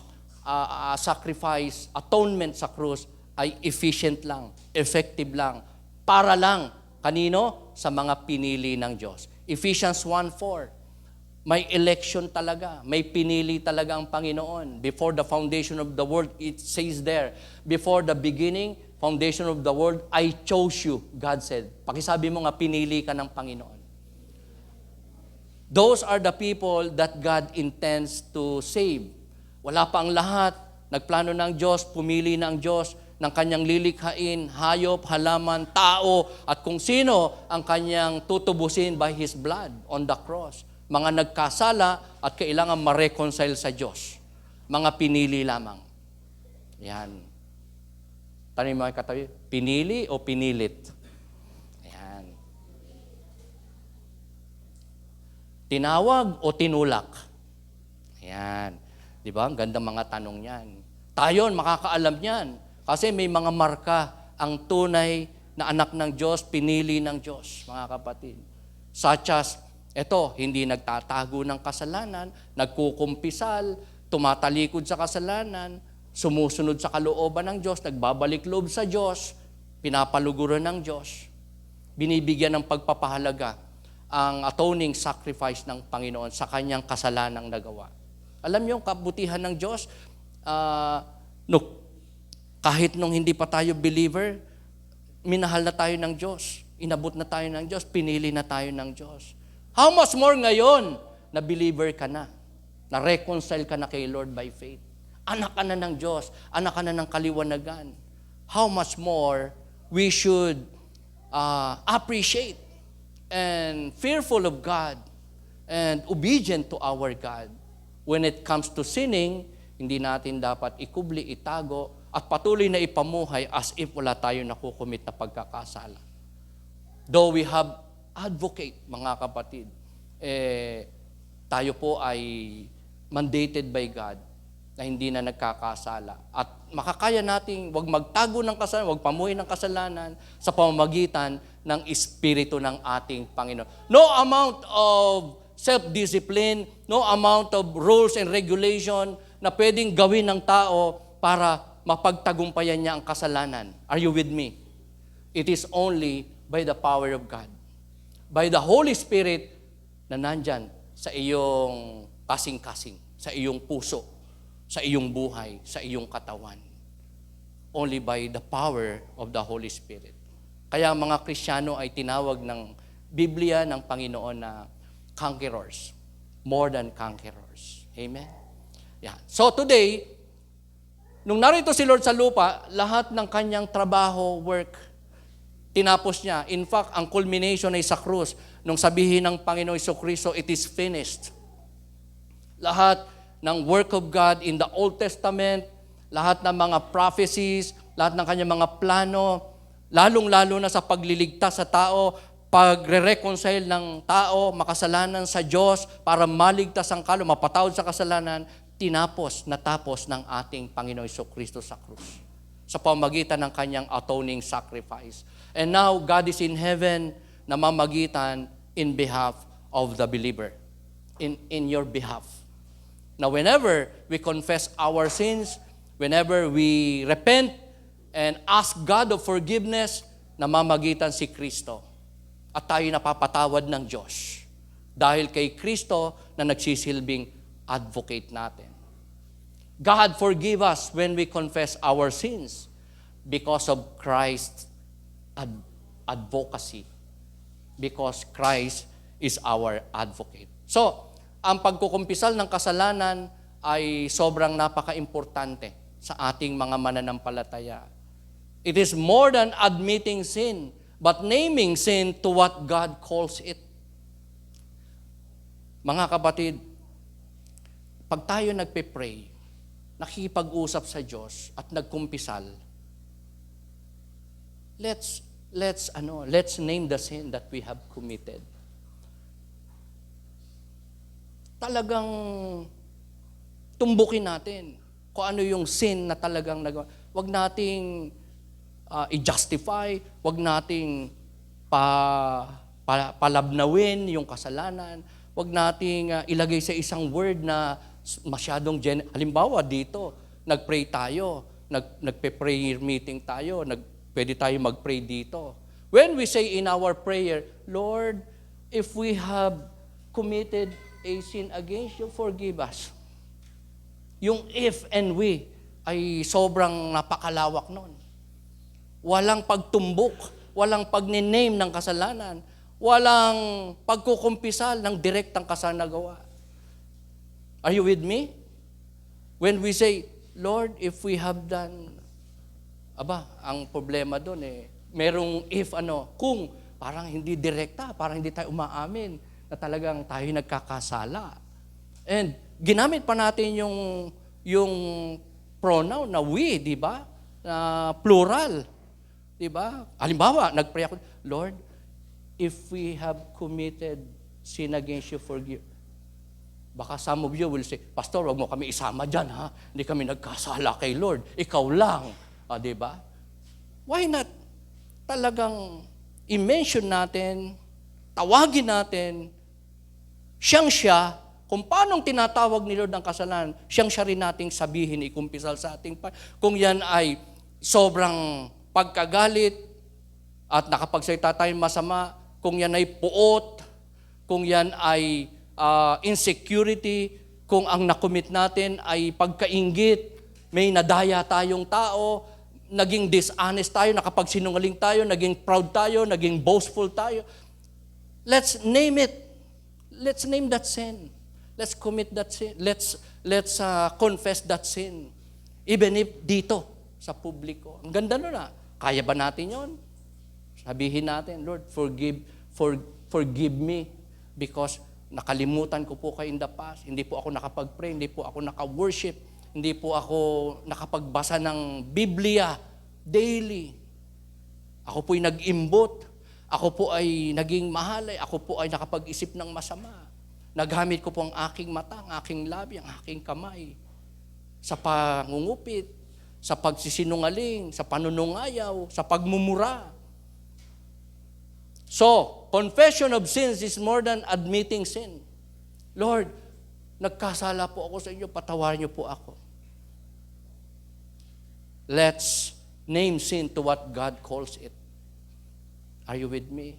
sacrifice, atonement sa krus ay efficient lang, effective lang, para lang, kanino? Sa mga pinili ng Diyos. Ephesians 1:4, may election talaga, may pinili talaga ang Panginoon. Before the foundation of the world, it says there, before the beginning, foundation of the world, I chose you, God said. Pakisabi mo nga, pinili ka ng Panginoon. Those are the people that God intends to save. Wala pa ang lahat. Nagplano ng Diyos, pumili ng Diyos ng kanyang lilikhain, hayop, halaman, tao, at kung sino ang kanyang tutubusin by His blood on the cross. Mga nagkasala at kailangan ma-reconcile sa Diyos. Mga pinili lamang. Yan. Tanong mo katabi, pinili o pinilit? Tinawag o tinulak? Ayan. Di ba? Ang gandang mga tanong yan. Tayo makakaalam niyan. Kasi may mga marka ang tunay na anak ng Diyos, pinili ng Diyos, mga kapatid. Such as, hindi nagtatago ng kasalanan, nagkukumpisal, tumatalikod sa kasalanan, sumusunod sa kalooban ng Diyos, nagbabalik loob sa Diyos, pinapaluguran ng Diyos, binibigyan ng pagpapahalaga ang atoning sacrifice ng Panginoon sa kanyang kasalanang nagawa. Alam niyo, ang kabutihan ng Diyos, kahit nung hindi pa tayo believer, minahal na tayo ng Diyos, inabot na tayo ng Diyos, pinili na tayo ng Diyos. How much more ngayon na believer ka na reconcile ka na kay Lord by faith. Anak ka na ng Diyos, anak ka na ng kaliwanagan. How much more we should appreciate and fearful of God and obedient to our God. When it comes to sinning, hindi natin dapat ikubli, itago, at patuloy na ipamuhay as if wala tayo nakukumit na pagkakasala. Though we have advocate, mga kapatid, tayo po ay mandated by God na hindi na nagkakasala. At makakaya nating wag magtago ng kasalanan, wag pamuhay ng kasalanan sa pamamagitan ng Espiritu ng ating Panginoon. No amount of self-discipline, no amount of rules and regulation na pwedeng gawin ng tao para mapagtagumpayan niya ang kasalanan. Are you with me? It is only by the power of God, by the Holy Spirit na nandyan sa iyong kasing-kasing, sa iyong puso, sa iyong buhay, sa iyong katawan. Only by the power of the Holy Spirit. Kaya mga Kristiyano ay tinawag ng Biblia ng Panginoon na conquerors, more than conquerors. Amen? Yeah. So today, nung narito si Lord sa lupa, lahat ng kanyang trabaho, work, tinapos niya. In fact, ang culmination ay sa krus. Nung sabihin ng Panginoon Jesucristo, it is finished. Lahat ng work of God in the Old Testament, lahat ng mga prophecies, lahat ng kanyang mga plano, lalong-lalo na sa pagliligtas sa tao, pagre-reconcile ng tao, makasalanan sa Diyos, para maligtas ang kaluluwa, mapatawad sa kasalanan, natapos ng ating Panginoon Jesucristo sa krus, sa pamamagitan ng kanyang atoning sacrifice. And now, God is in heaven, namamagitan in behalf of the believer, in your behalf. Now, whenever we confess our sins, whenever we repent and ask God of forgiveness, namamagitan si Kristo. At tayo napapatawad ng Diyos. Dahil kay Kristo na nagsisilbing advocate natin. God forgive us when we confess our sins because of Christ's advocacy. Because Christ is our advocate. So, ang pagkukumpisal ng kasalanan ay sobrang napaka-importante sa ating mga mananampalataya. It is more than admitting sin, but naming sin to what God calls it. Mga kapatid, pag tayo nagpe-pray, nakikipag-usap sa Diyos at nagkumpisal, let's name the sin that we have committed. Talagang tumbukin natin kung ano yung sin na talagang nagawa. Huwag nating i-justify, huwag nating palabnawin yung kasalanan, huwag nating ilagay sa isang word na masyadong halimbawa dito, nag-pray tayo, nagpe-prayer meeting tayo, pwede tayo mag-pray dito. When we say in our prayer, Lord, if we have committed a sin against you, forgive us. Yung if and we ay sobrang napakalawak nun. Walang pagtumbok, walang pag-name ng kasalanan, walang pagkukumpisal ng direktang kasalanan na gawa. Are you with me? When we say, Lord, if we have done, ang problema doon merong kung, parang hindi direkta, parang hindi tayo umaamin na talagang tayo nagkakasala. And ginamit pa natin yung pronoun na we, di ba? Na plural. Di ba? Halimbawa, nagpray ako, Lord, if we have committed sin against you, forgive. Baka some of you will say, Pastor, wag mo kami isama dyan, ha? Hindi kami nagkasala kay Lord. Ikaw lang. Di ba? Why not? Talagang i-mention natin, tawagin natin, siyang-siya, kung paanong tinatawag ni Lord ang kasalanan, siyang-siya rin nating sabihin, ikumpisal sa ating kung yan ay sobrang pagkagalit at nakapagsalita tayong masama, kung yan ay puot, kung yan ay insecurity, kung ang nakumit natin ay pagkainggit, may nadaya tayong tao, naging dishonest tayo, nakapagsinungaling tayo, naging proud tayo, naging boastful tayo. Let's name it. Let's name that sin. Let's commit that sin. Let's confess that sin. Even if dito, sa publiko. Ang ganda nun Kaya ba natin yon? Sabihin natin, Lord, forgive me because nakalimutan ko po kayo in the past. Hindi po ako nakapag-pray, hindi po ako naka-worship, hindi po ako nakapagbasa ng Biblia daily. Ako po'y nag-imbot. Ako po ay naging mahalay. Ako po ay nakapag-isip ng masama. Naghamit ko po ang aking mata, ang aking labi, ang aking kamay sa pangungupit, sa pagsisinungaling, sa panunungayaw, sa pagmumura. So, confession of sins is more than admitting sin. Lord, nagkasala po ako sa inyo, patawarin niyo po ako. Let's name sin to what God calls it. Are you with me?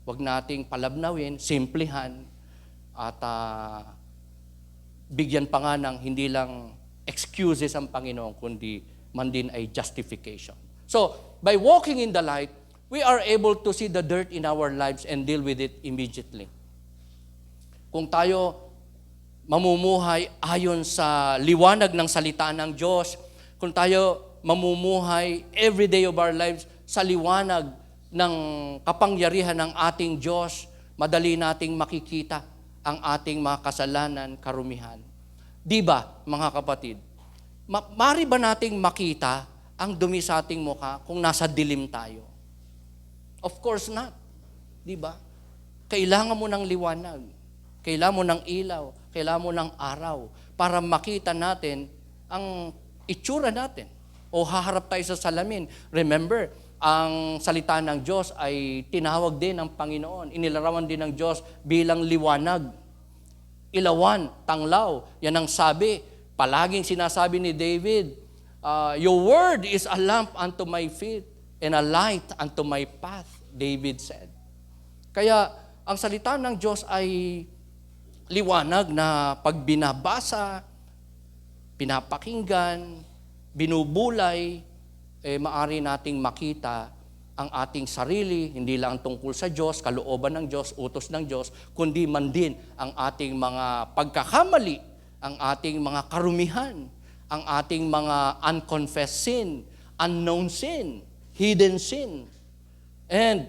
Huwag nating palabnawin, simplihan, at bigyan pa nga ng hindi lang excuses ang Panginoon, kundi man din ay justification. So, by walking in the light, we are able to see the dirt in our lives and deal with it immediately. Kung tayo mamumuhay ayon sa liwanag ng salita ng Diyos, kung tayo mamumuhay every day of our lives sa liwanag ng kapangyarihan ng ating Diyos, madali nating makikita ang ating mga kasalanan, karumihan. Di ba, mga kapatid? Mari ba nating makita ang dumi sa ating mukha kung nasa dilim tayo? Of course not. Di ba? Kailangan mo ng liwanag. Kailangan mo ng ilaw. Kailangan mo ng araw para makita natin ang itsura natin. O haharap tayo sa salamin. Remember, ang salita ng Diyos ay tinawag din ng Panginoon. Inilarawan din ng Diyos bilang liwanag. Ilawan, tanglaw. Yan ang sabi. Palaging sinasabi ni David, your word is a lamp unto my feet and a light unto my path, David said. Kaya ang salita ng Diyos ay liwanag na pag binabasa, pinapakinggan, binubulay, maari nating makita ang ating sarili, hindi lang tungkol sa Diyos, kalooban ng Diyos, utos ng Diyos, kundi man din ang ating mga pagkakamali, ang ating mga karumihan, ang ating mga unconfessed sin, unknown sin, hidden sin. And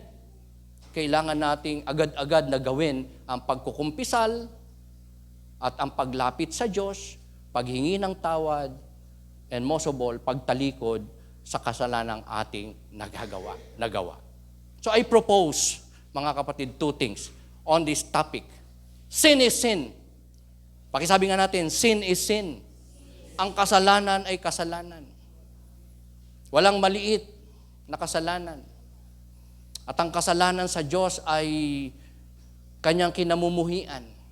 kailangan nating agad-agad na gawin ang pagkukumpisal at ang paglapit sa Diyos, paghingi ng tawad, and most of all, pagtalikod sa kasalanang ating nagawa. So I propose, mga kapatid, two things on this topic. Sin is sin. Pakisabi nga natin, sin is sin. Ang kasalanan ay kasalanan. Walang maliit na kasalanan. At ang kasalanan sa Diyos ay kanyang kinamumuhian.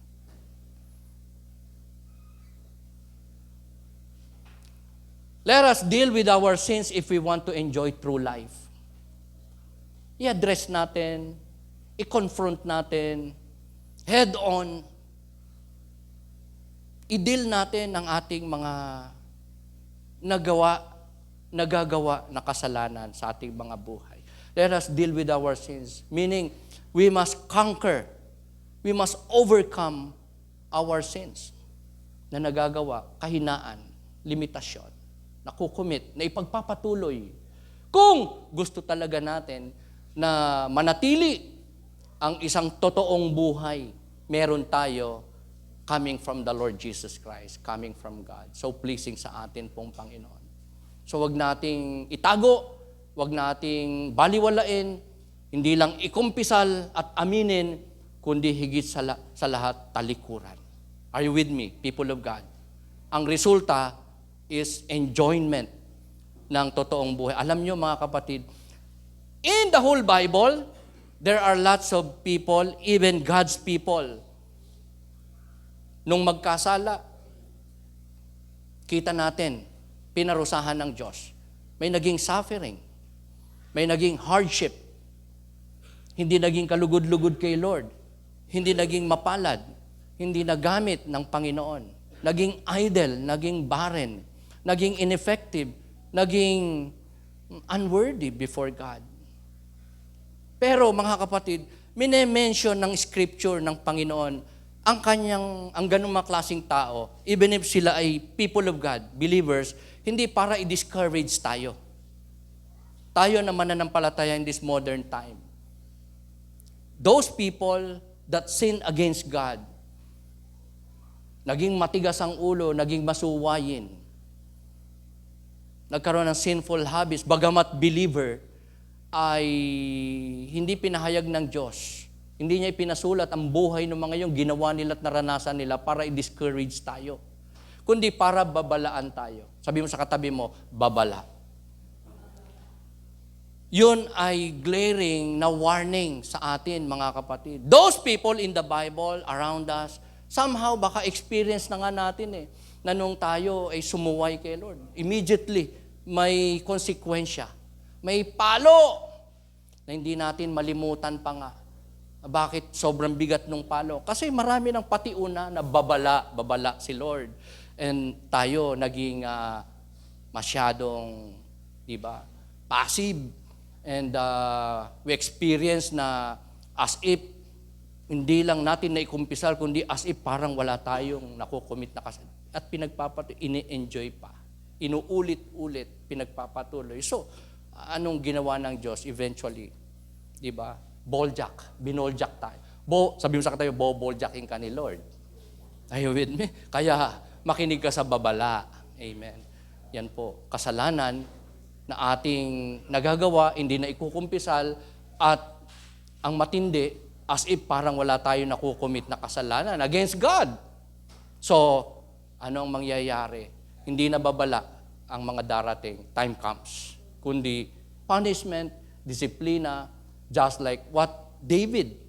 Let us deal with our sins if we want to enjoy true life. I-address natin, i-confront natin, head on, i-deal natin ang ating mga nagagawa na kasalanan sa ating mga buhay. Let us deal with our sins. Meaning, we must conquer, we must overcome our sins na nagagawa, kahinaan, limitasyon, nakukumit, na ipagpapatuloy. Kung gusto talaga natin na manatili ang isang totoong buhay, meron tayo coming from the Lord Jesus Christ, coming from God. So pleasing sa atin pong Panginoon. So wag nating itago, wag nating baliwalain, hindi lang ikumpisal at aminin, kundi higit sa lahat talikuran. Are you with me, people of God? Ang resulta is enjoyment ng totoong buhay. Alam nyo mga kapatid, in the whole Bible, there are lots of people, even God's people, nung magkasala, kita natin, pinarusahan ng Diyos. May naging suffering. May naging hardship. Hindi naging kalugod-lugod kay Lord. Hindi naging mapalad. Hindi nagamit ng Panginoon. Naging idle, naging barren, naging ineffective, naging unworthy before God. Pero mga kapatid, mine-mention ng scripture ng Panginoon ang ganung mga klaseng tao, even if sila ay people of God, believers, hindi para i-discourage tayo. Tayo na mananampalataya in this modern time. Those people that sin against God, naging matigas ang ulo, naging masuwayin, nagkaroon ng sinful habits, bagamat believer, ay hindi pinahayag ng Diyos. Hindi niya ipinasulat ang buhay ng mga yung ginawa nila at naranasan nila para i-discourage tayo. Kundi para babalaan tayo. Sabi mo sa katabi mo, babala. Yun ay glaring na warning sa atin, mga kapatid. Those people in the Bible around us, somehow baka experience na nga natin na nung tayo ay sumuway kay Lord. Immediately, may konsekwensya. May palo na hindi natin malimutan pa nga. Bakit sobrang bigat nung palo? Kasi marami ng patiuna na babala si Lord. And tayo naging masyadong, passive. And we experience na as if hindi lang natin naikumpisal, kundi as if parang wala tayong nakukumit na kasalanan. At ini-enjoy pa. Inuulit-ulit, pinagpapatuloy. So, anong ginawa ng Diyos eventually? Binoljak tayo. Sabi mo sa katayo, boboljacking ka ni Lord. Are you with me? Kaya, makinig ka sa babala. Amen. Yan po, kasalanan na ating nagagawa, hindi na ikukumpisal, at ang matindi, as if parang wala tayo nakukumit na kasalanan against God. So, ano ang mangyayari? Hindi na babala ang mga darating. Time comes. Kundi punishment, disiplina, just like what David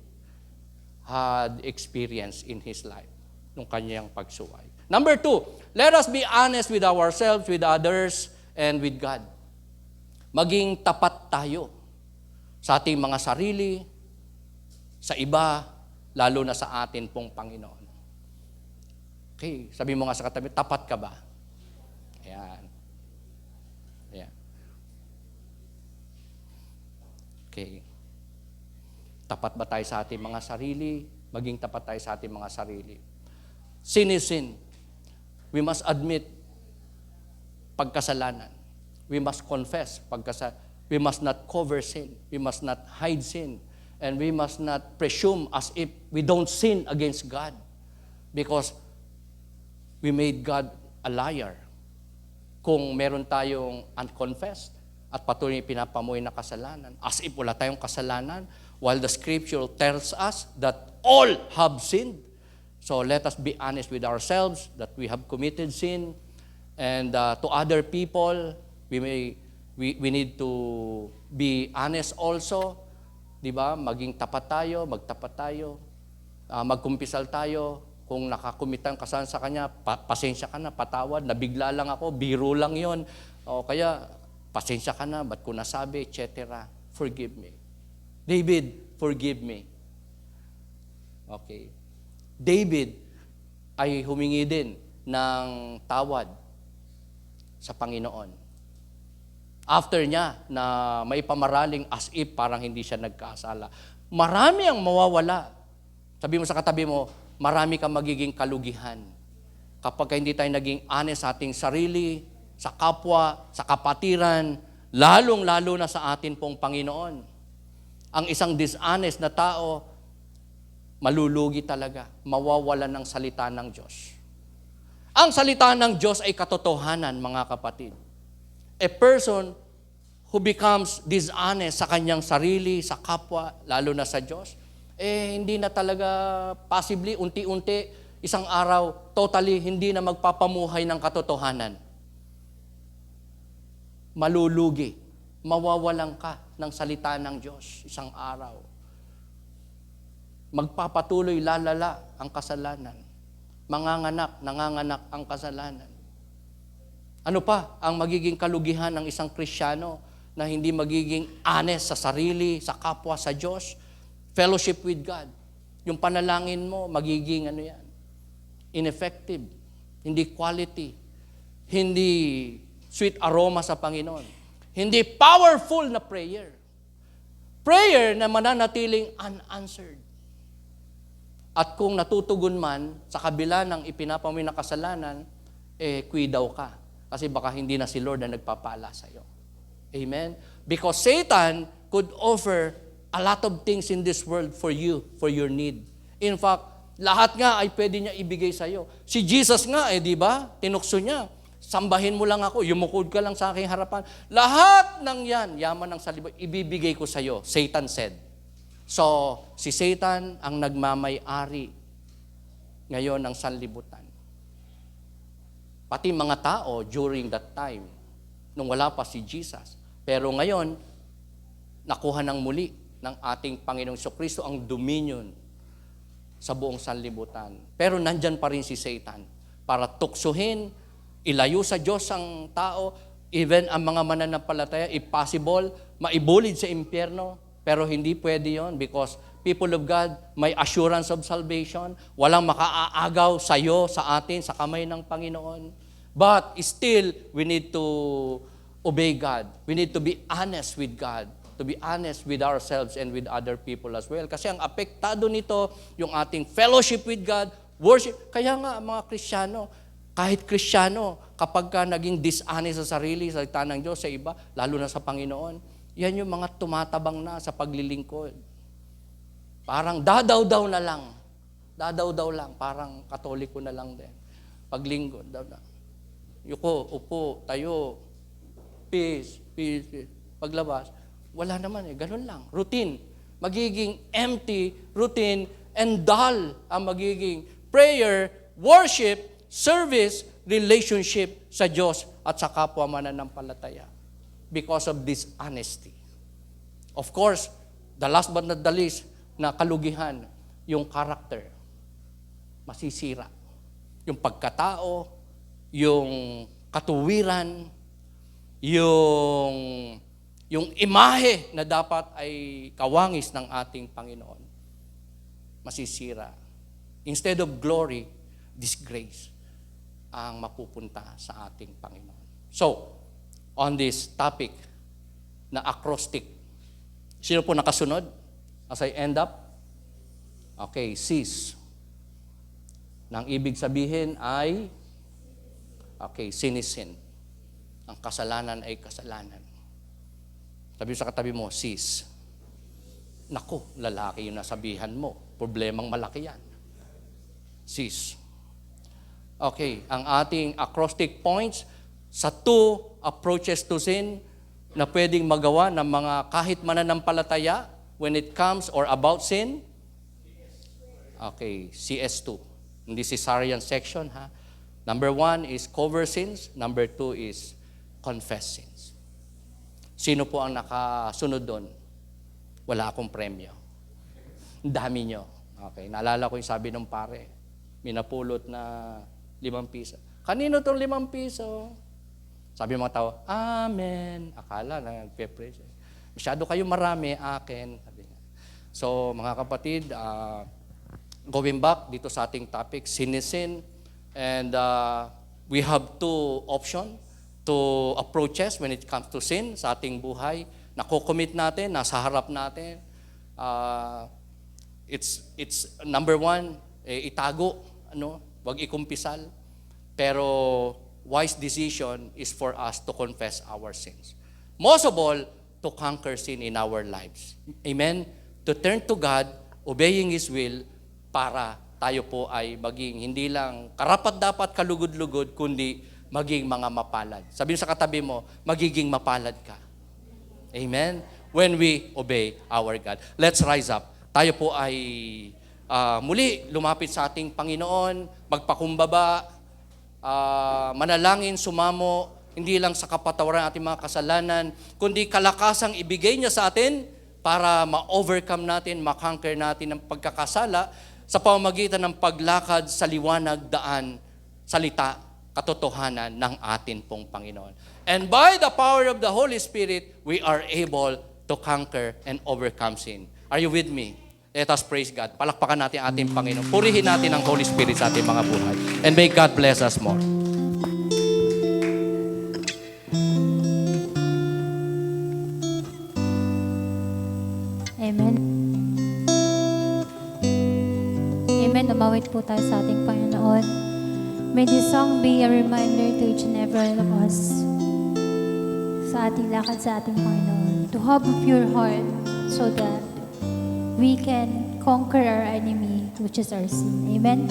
had experienced in his life nung kanyang pagsuway. Number 2, let us be honest with ourselves, with others, and with God. Maging tapat tayo sa ating mga sarili, sa iba, lalo na sa atin pong Panginoon. Okay, sabi mo nga sa katabi, tapat ka ba? Ayan. Ayan. Okay. Tapat ba tayo sa ating mga sarili? Maging tapat tayo sa ating mga sarili. Sin is sin. We must admit pagkasalanan. We must confess pagkasalanan. We must not cover sin. We must not hide sin. And we must not presume as if we don't sin against God. Because we made God a liar. Kung meron tayong unconfessed at patuloy pinapamuhay na kasalanan, as if wala tayong kasalanan, while the scripture tells us that all have sinned. So let us be honest with ourselves that we have committed sin, and to other people, we need to be honest also, Maging tapat tayo, magtapat tayo, magkumpisal tayo. Kung nakakumit ang kasalanan sa kanya, pasensya ka na, patawad, nabigla lang ako, biro lang yon. O kaya, pasensya ka na, ba't ko nasabi, etc. Forgive me. David, forgive me. Okay. David ay humingi din ng tawad sa Panginoon. After niya na may pamaraling as if parang hindi siya nagkasala. Marami ang mawawala. Sabi mo sa katabi mo, marami kang magiging kalugihan. Kapag hindi tayo naging honest sa ating sarili, sa kapwa, sa kapatiran, lalong-lalo na sa atin pong Panginoon. Ang isang dishonest na tao, malulugi talaga, mawawalan ng salita ng Diyos. Ang salita ng Diyos ay katotohanan, mga kapatid. A person who becomes dishonest sa kanyang sarili, sa kapwa, lalo na sa Diyos, hindi na talaga possibly, unti-unti, isang araw, totally hindi na magpapamuhay ng katotohanan. Malulugi, mawawalan ka ng salita ng Diyos isang araw. Magpapatuloy lalala ang kasalanan. Nanganganak ang kasalanan. Ano pa ang magiging kalugihan ng isang Kristiyano na hindi magiging honest sa sarili, sa kapwa, sa Diyos? Fellowship with God. Yung panalangin mo, magiging ineffective, hindi quality, hindi sweet aroma sa Panginoon, hindi powerful na prayer. Prayer na mananatiling unanswered. At kung natutugon man sa kabila ng ipinapamoy na kasalanan, daw ka. Kasi baka hindi na si Lord na nagpapala sa iyo. Amen? Because Satan could offer a lot of things in this world for you, for your need. In fact, lahat nga ay pwede niya ibigay sa iyo. Si Jesus nga, di ba? Tinukso niya. Sambahin mo lang ako, yumukod ka lang sa aking harapan. Lahat ng yan, yaman ng salibay, ibibigay ko sa iyo, Satan said. So, si Satan ang nagmamay-ari ngayon ng sanlibutan. Pati mga tao during that time, nung wala pa si Jesus. Pero ngayon, nakuha ng muli ng ating Panginoong Jesucristo ang dominion sa buong sanlibutan. Pero nandyan pa rin si Satan para tuksuhin, ilayo sa Diyos ang tao, even ang mga mananampalataya, if possible, maibulid sa impyerno. Pero hindi pwede yon because people of God, may assurance of salvation. Walang makaaagaw sa iyo, sa atin, sa kamay ng Panginoon. But still, we need to obey God. We need to be honest with God. To be honest with ourselves and with other people as well. Kasi ang apektado nito, yung ating fellowship with God, worship. Kaya nga, mga Kristiyano, kahit Kristiyano, kapag ka naging dishonest sa sarili, sa salita ng Diyos, sa iba, lalo na sa Panginoon, yan yung mga tumatabang na sa paglilingkod. Parang dadaw-daw na lang. Dadaw-daw lang. Parang Katoliko na lang din. Paglingkod. Yuko, upo, tayo, peace. Paglabas, wala naman ganun lang. Routine. Magiging empty, routine, and dull ang magiging prayer, worship, service, relationship sa Diyos at sa kapwa mananampalataya. Because of this honesty. Of course, the last but not the least, na kalugihan, yung character. Masisira. Yung pagkatao, yung katuwiran, yung imahe na dapat ay kawangis ng ating Panginoon. Masisira. Instead of glory, disgrace ang mapupunta sa ating Panginoon. So, on this topic na acrostic. Sino po nakasunod? As I end up? Okay, cease. Nang ibig sabihin ay, sin is sin. Ang kasalanan ay kasalanan. Sabi sa katabi mo, cease. Naku, lalaki yung nasabihan mo. Problemang malaki yan. Cease. Okay, ang ating acrostic points sa two approaches to sin na pwedeng magawa ng mga kahit mananampalataya when it comes or about sin. Okay, CS2. Hindi Caesarean section, ha? Number 1 is cover sins. Number 2 is confess sins. Sino po ang nakasunod doon? Wala akong premyo. Ang dami nyo. Okay, naalala ko yung sabi ng pare. Minapulot na 5 piso. Kanino itong 5 piso? Sabi ng mga tao, Amen. Akala na nagpe-praise. Masyado kayo marami, akin. Sabi nga. So, mga kapatid, going back dito sa ating topic, sin is sin. And we have two options, two approaches when it comes to sin sa ating buhay. Nako-commit natin, nasa harap natin. It's number 1, itago, wag ikumpisal. Pero wise decision is for us to confess our sins. Most of all, to conquer sin in our lives. Amen? To turn to God, obeying His will, para tayo po ay maging hindi lang karapat-dapat kalugod-lugod, kundi maging mga mapalad. Sabihin sa katabi mo, magiging mapalad ka. Amen? When we obey our God. Let's rise up. Tayo po ay muli lumapit sa ating Panginoon, magpakumbaba, manalangin, sumamo, hindi lang sa kapatawaran ng ating mga kasalanan, kundi kalakasang ibigay niya sa atin para ma-overcome natin, ma-conquer natin ang pagkakasala sa pamamagitan ng paglakad sa liwanag, daan, salita, katotohanan ng atin pong Panginoon. And by the power of the Holy Spirit, we are able to conquer and overcome sin. Are you with me? Let us praise God. Palakpakan natin ang ating Panginoon. Purihin natin ang Holy Spirit sa ating mga buhay. And may God bless us more. Amen. Amen. Umawit po tayo sa ating Panginoon. May this song be a reminder to each and every one of us sa ating lakad sa ating Panginoon. To have a pure heart so that we can conquer our enemy, which is our sin. Amen.